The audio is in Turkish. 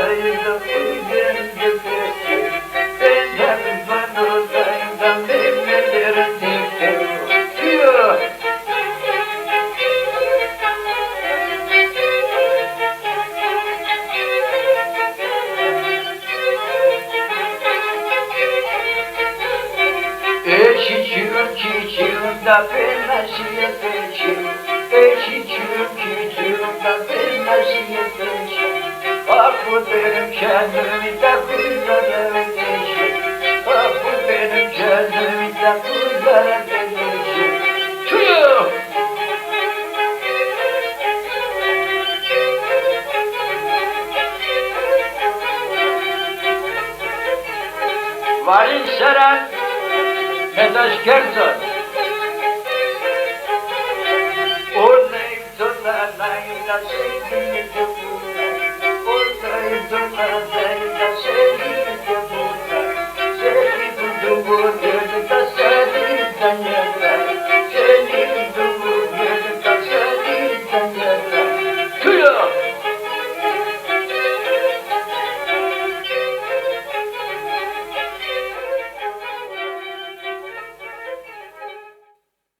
saydım bugün gibi. Benden bana saydım bilmelerin tek. Çiçeğim da ben nasıl yeteceğim? Çiçeğim da ben nasıl yeteceğim? Ah bu benim kendimi de kızlara vereceğim. Ah bu benim kendimi de kızlara vereceğim. Tüh! Varin Seren Medaş Kerzor O neydi la la la sevgili